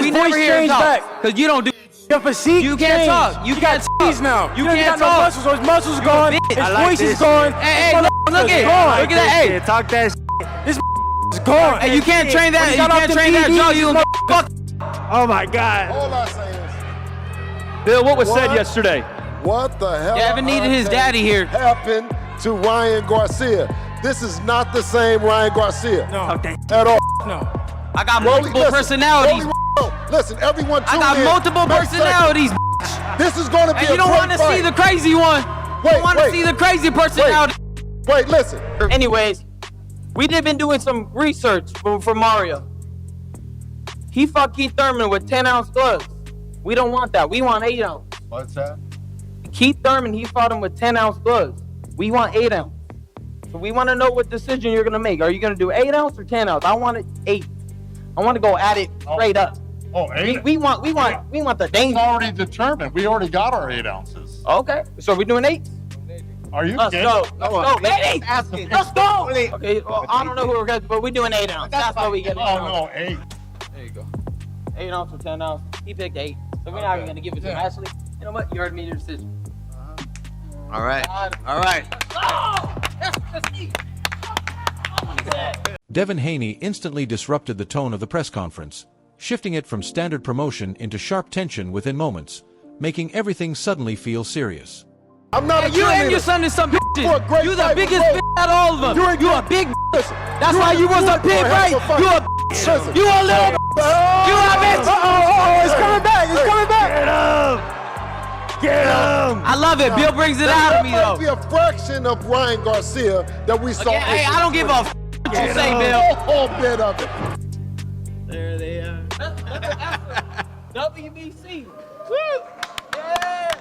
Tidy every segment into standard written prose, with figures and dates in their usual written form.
we never hear him talk. Because you don't do. Your physique You can't talk. You can't talk. Now. You got can't no talk. muscles, so his muscles gone. His voice is gone. Hey, look at that. Hey, talk that shit. This is gone. Hey, you can't train that. You can't train that jaw. You gonna get fucked. Oh my God. All I say is, Bill, what was said yesterday? what the hell? Devin needed his daddy here. Happened to Ryan Garcia. This is not the same Ryan Garcia. No. At all. No. I got multiple personalities. Listen, everyone tune I got in. multiple Make personalities. This is going to be And a you don't great want to fight. see the crazy one. You want to see the crazy personality. Wait, listen. Anyways, we did been doing some research for Mario. He fought Keith Thurman with 10-ounce gloves. We don't want that. We want 8-ounce. What's that? Keith Thurman, he fought him with 10-ounce gloves. We want 8-ounce. So we want to know what decision you're gonna make. Are you gonna do 8-ounce or 10-ounce? I want it 8. I want to go at it straight up. Oh, 8? We want the danger. It's already determined. We already got our 8 ounces. Okay, so we're doing 8. Are you Let's kidding? go. Let's go, baby. Let's go. Okay, well, I don't know who we're getting, but we're doing 8-ounce. That's what we get. Oh, no, 8. There you go. 8-ounce or 10-ounce. He picked 8. So we're not even going to give it to him. Actually, you know what? You heard me your decision. All right. All right. Oh! That's me. Devin Haney instantly disrupted the tone of the press conference, shifting it from standard promotion into sharp tension within moments, making everything suddenly feel serious. I'm not a You and your cheerleader. son is some For a bitches. great You the fight, biggest bro. bitch out of all of them. You a big bitch. That's why you was a big right. You a bitch. Listen. You a little bitch. You a bitch. It's coming back. It's coming back. Get him! Get him! I love it. Bill brings it out of me That might be though. a fraction of Ryan Garcia that we saw. Okay, hey, I don't give a f what you say, Bill. A whole bit of it. There they are. WBC. Woo! Yeah.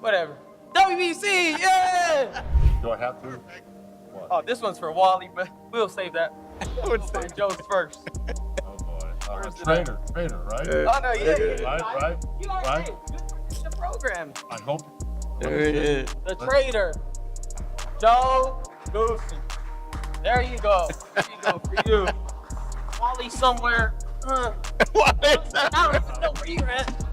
Whatever. WBC, yeah! Do I have to? Oh, this one's for Wally, but we'll save that. We'll say Joe's first. Oh, boy. Where's it Trainer, right? Oh, no, yeah. Right. You already did the program. I hope. The trader, Joe Goosey. There you go. There you go for you. Wally somewhere. What is that? I don't even know where you're at.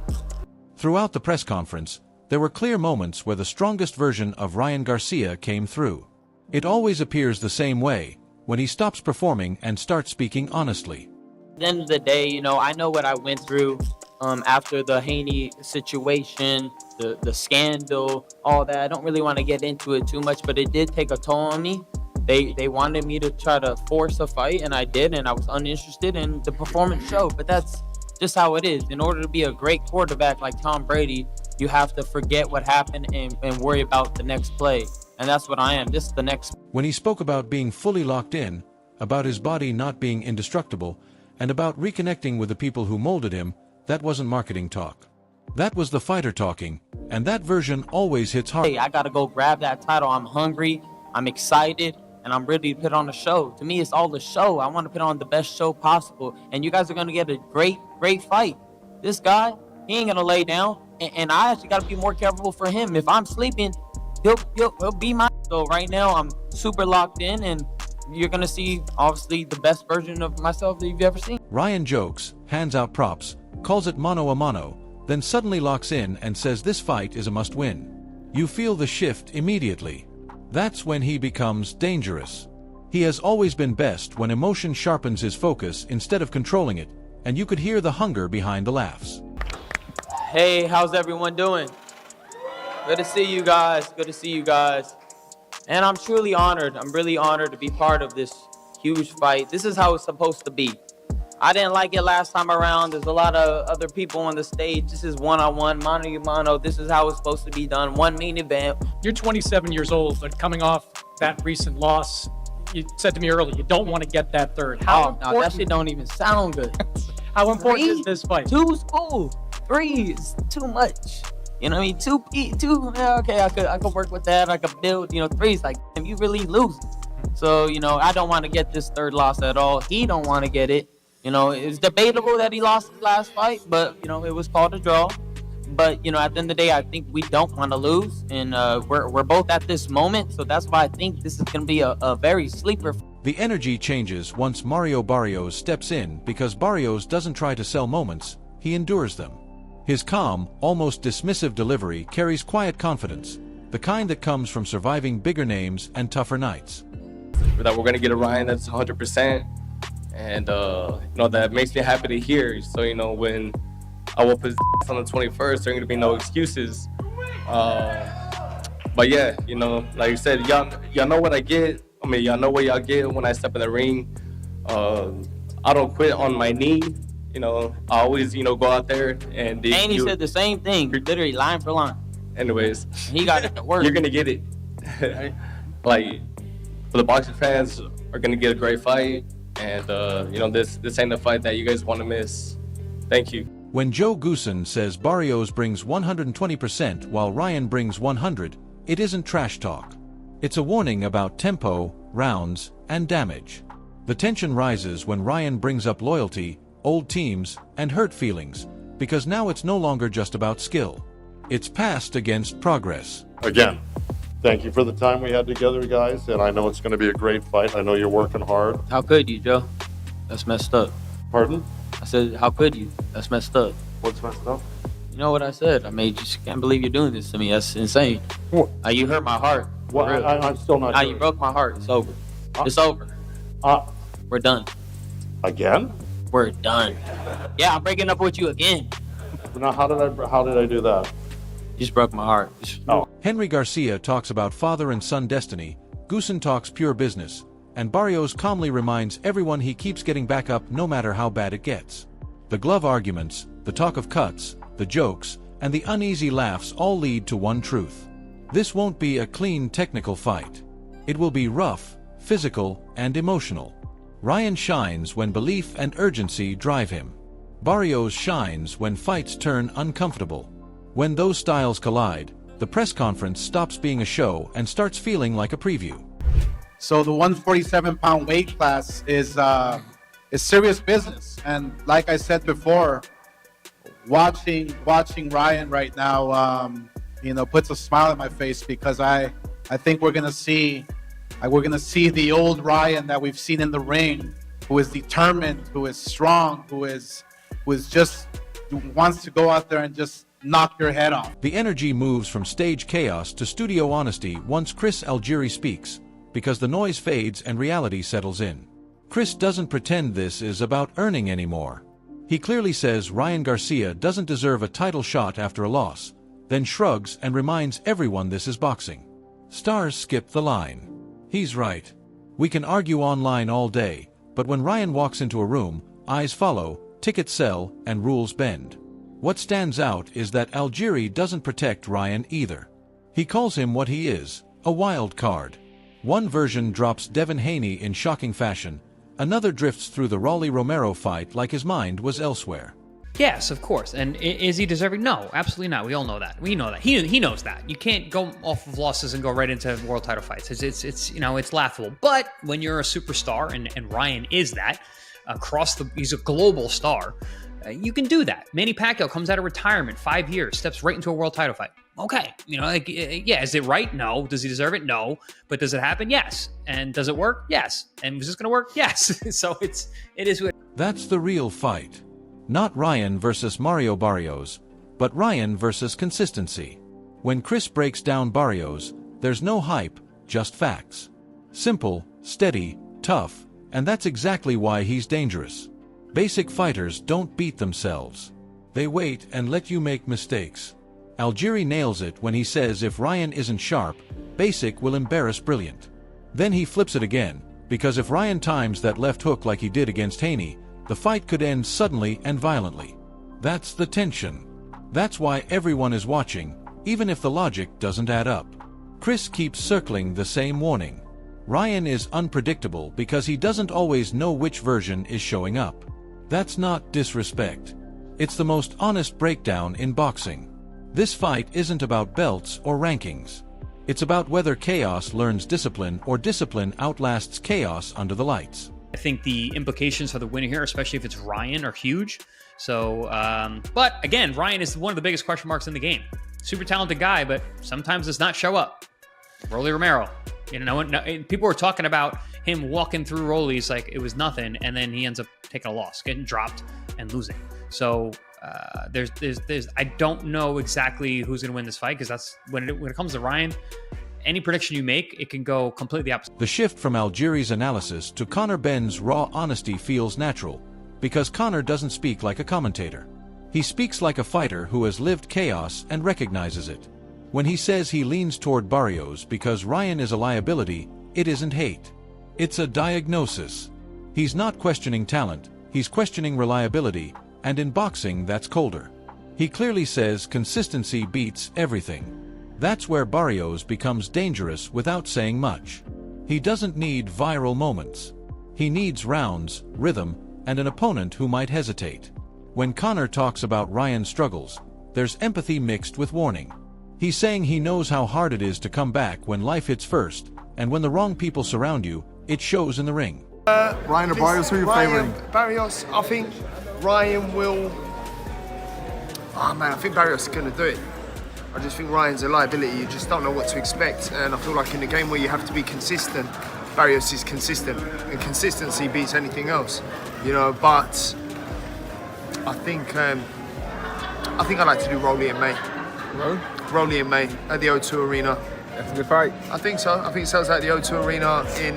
Throughout the press conference, there were clear moments where the strongest version of Ryan Garcia came through. It always appears the same way, when he stops performing and starts speaking honestly. At the end of the day, you know, I know what I went through after the Haney situation, the scandal, all that. I don't really want to get into it too much, but it did take a toll on me. They wanted me to try to force a fight, and I did, and I was uninterested, and the performance showed. But that's just how it is. In order to be a great quarterback like Tom Brady, you have to forget what happened and worry about the next play. And that's what I am. This is the next. When he spoke about being fully locked in, about his body not being indestructible, and about reconnecting with the people who molded him, that wasn't marketing talk. That was the fighter talking, and that version always hits hard. Hey, I got to go grab that title. I'm hungry. I'm excited. And I'm ready to put on a show. To me, it's all the show. I want to put on the best show possible. And you guys are going to get a great fight. This guy, he ain't going to lay down. And I actually got to be more careful for him. If I'm sleeping, he'll be my. So right now, I'm super locked in. And you're going to see, obviously, the best version of myself that you've ever seen. Ryan jokes, hands out props, calls it mano a mano, then suddenly locks in and says this fight is a must-win. You feel the shift immediately. That's when he becomes dangerous. He has always been best when emotion sharpens his focus instead of controlling it, and you could hear the hunger behind the laughs. Hey, how's everyone doing? Good to see you guys. Good to see you guys. And I'm truly honored. I'm really honored to be part of this huge fight. This is how it's supposed to be. I didn't like it last time around. There's a lot of other people on the stage. This is one-on-one, mano-a-mano. This is how it's supposed to be done. One main event. You're 27 years old, but coming off that recent loss, you said to me earlier, you don't want to get that third. No, that shit don't even sound good. How important is this fight? 2's cool. 3 is too much. You know what I mean? 2, yeah, okay, I could work with that. I could build, 3 is like, damn, you really lose. So, I don't want to get this third loss at all. He don't want to get it. It's debatable that he lost his last fight, but, it was called a draw. But, at the end of the day, I think we don't want to lose. And we're both at this moment. So that's why I think this is going to be a very sleeper. The energy changes once Mario Barrios steps in because Barrios doesn't try to sell moments, he endures them. His calm, almost dismissive delivery carries quiet confidence, the kind that comes from surviving bigger names and tougher nights. That we're going to get a Ryan that's 100%, and that makes me happy to hear. So when I will put on the 21st, there ain't going to be no excuses. But yeah, like you said, y'all know what I get. I mean, y'all know what y'all get when I step in the ring. I don't quit on my knee. I always, go out there and... Haney said the same thing, literally line for line. Anyways. He got it to work. You're going to get it. Like, for the boxing fans are going to get a great fight. And, this ain't a fight that you guys want to miss. Thank you. When Joe Goosen says Barrios brings 120% while Ryan brings 100, it isn't trash talk. It's a warning about tempo, rounds, and damage. The tension rises when Ryan brings up loyalty, old teams, and hurt feelings, because now it's no longer just about skill. It's past against progress. Again, thank you for the time we had together, guys, and I know it's going to be a great fight. I know you're working hard. How could you, Joe? That's messed up. Pardon? I said, how could you? That's messed up. What's messed up? You know what I said? I mean, just can't believe you're doing this to me. That's insane. What? You hurt my heart. Well, I'm still not sure. You broke my heart. It's over. It's over. We're done. Again? We're done. Yeah, I'm breaking up with you again. Now, how did I do that? You just broke my heart. Henry Garcia talks about father and son destiny, Goosen talks pure business, and Barrios calmly reminds everyone he keeps getting back up no matter how bad it gets. The glove arguments, the talk of cuts, the jokes, and the uneasy laughs all lead to one truth. This won't be a clean technical fight. It will be rough, physical, and emotional. Ryan shines when belief and urgency drive him. Barrios shines when fights turn uncomfortable. When those styles collide, the press conference stops being a show and starts feeling like a preview. So the 147-pound weight class is serious business. And like I said before, watching Ryan right now, puts a smile on my face, because I think we're gonna see the old Ryan that we've seen in the ring, who is determined, who is strong, who wants to go out there and just knock your head off. The energy moves from stage chaos to studio honesty once Chris Algieri speaks, because the noise fades and reality settles in. Chris doesn't pretend this is about earning anymore. He clearly says Ryan Garcia doesn't deserve a title shot after a loss, then shrugs and reminds everyone this is boxing. Stars skip the line. He's right. We can argue online all day, but when Ryan walks into a room, eyes follow, tickets sell, and rules bend. What stands out is that Algieri doesn't protect Ryan either. He calls him what he is, a wild card. One version drops Devin Haney in shocking fashion, another drifts through the Raleigh-Romero fight like his mind was elsewhere. Yes, of course. And is he deserving? No, absolutely not. We all know that. We know that. He knows that. You can't go off of losses and go right into world title fights. It's laughable. But when you're a superstar, and Ryan is that, he's a global star, you can do that. Manny Pacquiao comes out of retirement, 5 years, steps right into a world title fight. Okay, is it right? No. Does he deserve it? No. But does it happen? Yes. And does it work? Yes. And is this going to work? Yes. So it is what. That's the real fight. Not Ryan versus Mario Barrios, but Ryan versus consistency. When Chris breaks down Barrios, there's no hype, just facts. Simple, steady, tough, and that's exactly why he's dangerous. Basic fighters don't beat themselves. They wait and let you make mistakes. Algieri nails it when he says if Ryan isn't sharp, basic will embarrass brilliant. Then he flips it again, because if Ryan times that left hook like he did against Haney, the fight could end suddenly and violently. That's the tension. That's why everyone is watching, even if the logic doesn't add up. Chris keeps circling the same warning. Ryan is unpredictable because he doesn't always know which version is showing up. That's not disrespect. It's the most honest breakdown in boxing. This fight isn't about belts or rankings. It's about whether chaos learns discipline or discipline outlasts chaos under the lights. I think the implications for the winner here, especially if it's Ryan, are huge. So, but again, Ryan is one of the biggest question marks in the game. Super talented guy, but sometimes does not show up. Rolly Romero, people were talking about, him walking through rollies like it was nothing, and then he ends up taking a loss, getting dropped and losing. So there's I don't know exactly who's going to win this fight, because that's when it comes to Ryan, any prediction you make, it can go completely opposite. The shift from Algieri's analysis to Conor Benn's raw honesty feels natural, because Conor doesn't speak like a commentator. He speaks like a fighter who has lived chaos and recognizes it. When he says he leans toward Barrios because Ryan is a liability, it isn't hate. It's a diagnosis. He's not questioning talent, he's questioning reliability, and in boxing that's colder. He clearly says consistency beats everything. That's where Barrios becomes dangerous without saying much. He doesn't need viral moments. He needs rounds, rhythm, and an opponent who might hesitate. When Conor talks about Ryan's struggles, there's empathy mixed with warning. He's saying he knows how hard it is to come back when life hits first, and when the wrong people surround you, it shows in the ring. Ryan or Barrios, who are you favoring? Barrios, I think Ryan will... Oh man, I think Barrios is going to do it. I just think Ryan's a liability. You just don't know what to expect. And I feel like in a game where you have to be consistent, Barrios is consistent. And consistency beats anything else. You know, but I think I'd like to do Rolly in May. Rolly in May at the O2 Arena. That's a good fight. I think so. I think it sells out the O2 Arena in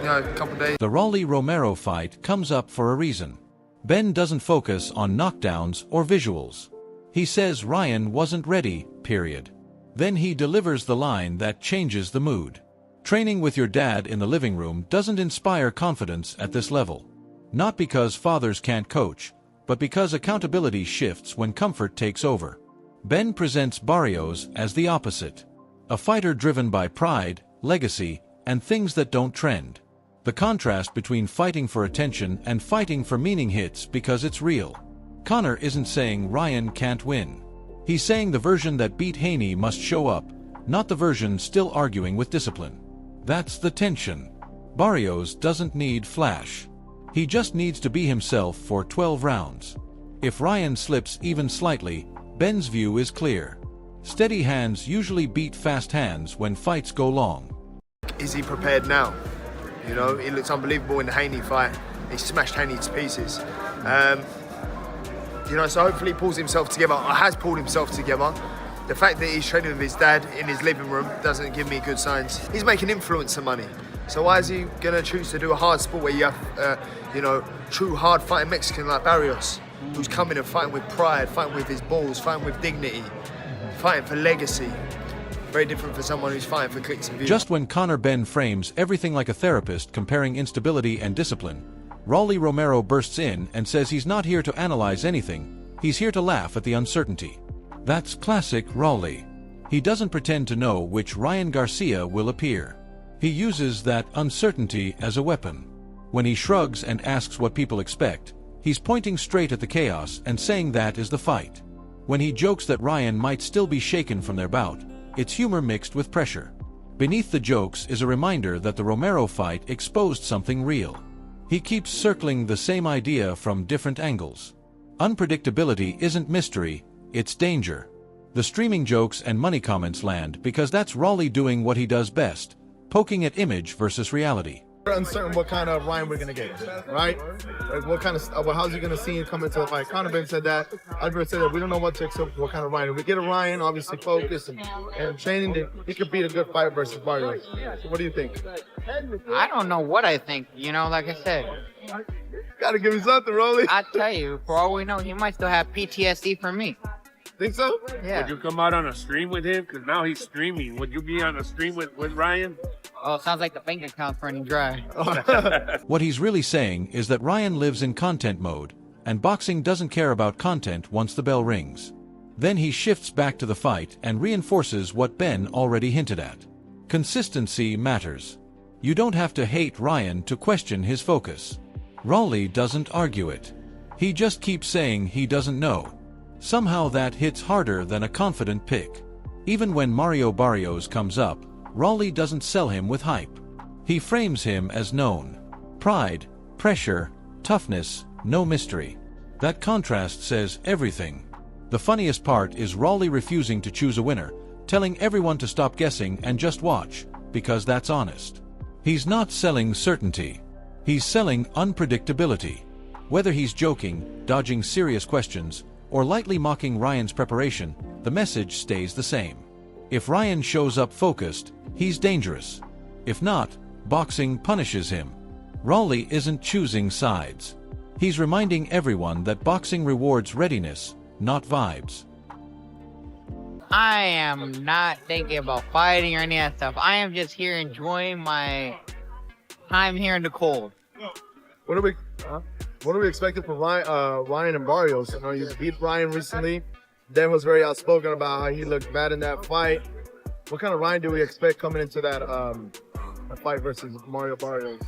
a couple of days. The Rolly-Romero fight comes up for a reason. Ben doesn't focus on knockdowns or visuals. He says Ryan wasn't ready, period. Then he delivers the line that changes the mood. Training with your dad in the living room doesn't inspire confidence at this level. Not because fathers can't coach, but because accountability shifts when comfort takes over. Ben presents Barrios as the opposite. A fighter driven by pride, legacy, and things that don't trend. The contrast between fighting for attention and fighting for meaning hits because it's real. Conor isn't saying Ryan can't win. He's saying the version that beat Haney must show up, not the version still arguing with discipline. That's the tension. Barrios doesn't need flash. He just needs to be himself for 12 rounds. If Ryan slips even slightly, Ben's view is clear. Steady hands usually beat fast hands when fights go long. Is he prepared now? You know, he looks unbelievable in the Haney fight. He smashed Haney to pieces. You know, so hopefully he pulls himself together, or has pulled himself together. The fact that he's training with his dad in his living room doesn't give me good signs. He's making influencer money. So why is he going to choose to do a hard sport where you have, true hard fighting Mexican like Barrios, who's coming and fighting with pride, fighting with his balls, fighting with dignity, fighting for legacy. Very different for someone who's fighting for clicks and views. Just when Conor Ben frames everything like a therapist comparing instability and discipline, Rolly-Romero bursts in and says he's not here to analyze anything, he's here to laugh at the uncertainty. That's classic Rolly. He doesn't pretend to know which Ryan Garcia will appear. He uses that uncertainty as a weapon. When he shrugs and asks what people expect, he's pointing straight at the chaos and saying that is the fight. When he jokes that Ryan might still be shaken from their bout, it's humor mixed with pressure. Beneath the jokes is a reminder that the Romero fight exposed something real. He keeps circling the same idea from different angles. Unpredictability isn't mystery, it's danger. The streaming jokes and money comments land because that's Rolly doing what he does best, poking at image versus reality. We're uncertain what kind of Ryan we're going to get, right? Like what kind of, how's he going to see him come into the fight? Conor Ben said that. Albert said that we don't know what to expect, what kind of Ryan. If we get a Ryan, obviously focused and training, then he could beat a good fight versus Barrios. So what do you think? I don't know what I think. You know, like I said. Gotta give me something, Rolly. I tell you, for all we know, he might still have PTSD from me. Think so? Yeah. Would you come out on a stream with him? Because now he's streaming. Would you be on a stream with Ryan? Oh, sounds like the bank account's running dry. What he's really saying is that Ryan lives in content mode, and boxing doesn't care about content once the bell rings. Then he shifts back to the fight and reinforces what Ben already hinted at. Consistency matters. You don't have to hate Ryan to question his focus. Rolly doesn't argue it. He just keeps saying he doesn't know. Somehow that hits harder than a confident pick. Even when Mario Barrios comes up, Rolly doesn't sell him with hype. He frames him as known. Pride, pressure, toughness, no mystery. That contrast says everything. The funniest part is Rolly refusing to choose a winner, telling everyone to stop guessing and just watch, because that's honest. He's not selling certainty. He's selling unpredictability. Whether he's joking, dodging serious questions, or lightly mocking Ryan's preparation, the message stays the same. If Ryan shows up focused, he's dangerous. If not, boxing punishes him. Raleigh isn't choosing sides. He's reminding everyone that boxing rewards readiness, not vibes. I am not thinking about fighting or any of that stuff. I am just here enjoying my time here in the cold. What are we expecting from Ryan and Barrios? You know, you beat Ryan recently. Devin was very outspoken about how he looked bad in that fight. What kind of Ryan do we expect coming into that fight versus Mario Barrios?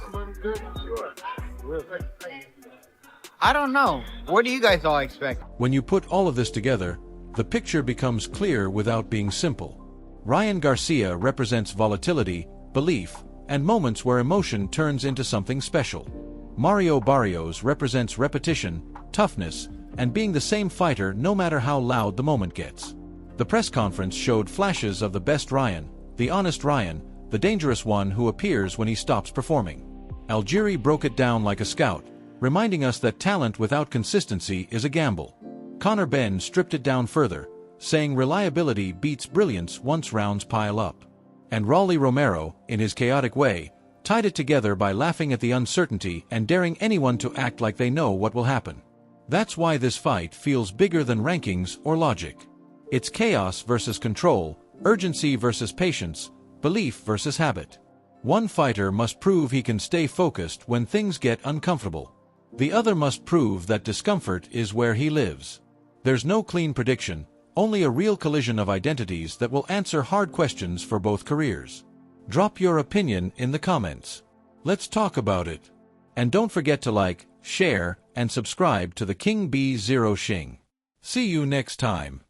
I don't know. What do you guys all expect? When you put all of this together, the picture becomes clear without being simple. Ryan Garcia represents volatility, belief, and moments where emotion turns into something special. Mario Barrios represents repetition, toughness, and being the same fighter no matter how loud the moment gets. The press conference showed flashes of the best Ryan, the honest Ryan, the dangerous one who appears when he stops performing. Algieri broke it down like a scout, reminding us that talent without consistency is a gamble. Conor Benn stripped it down further, saying reliability beats brilliance once rounds pile up. And Raleigh Romero, in his chaotic way, tied it together by laughing at the uncertainty and daring anyone to act like they know what will happen. That's why this fight feels bigger than rankings or logic. It's chaos versus control, urgency versus patience, belief versus habit. One fighter must prove he can stay focused when things get uncomfortable. The other must prove that discomfort is where he lives. There's no clean prediction, only a real collision of identities that will answer hard questions for both careers. Drop your opinion in the comments. Let's talk about it. And don't forget to like, share, and subscribe to the King B0 Shing. See you next time.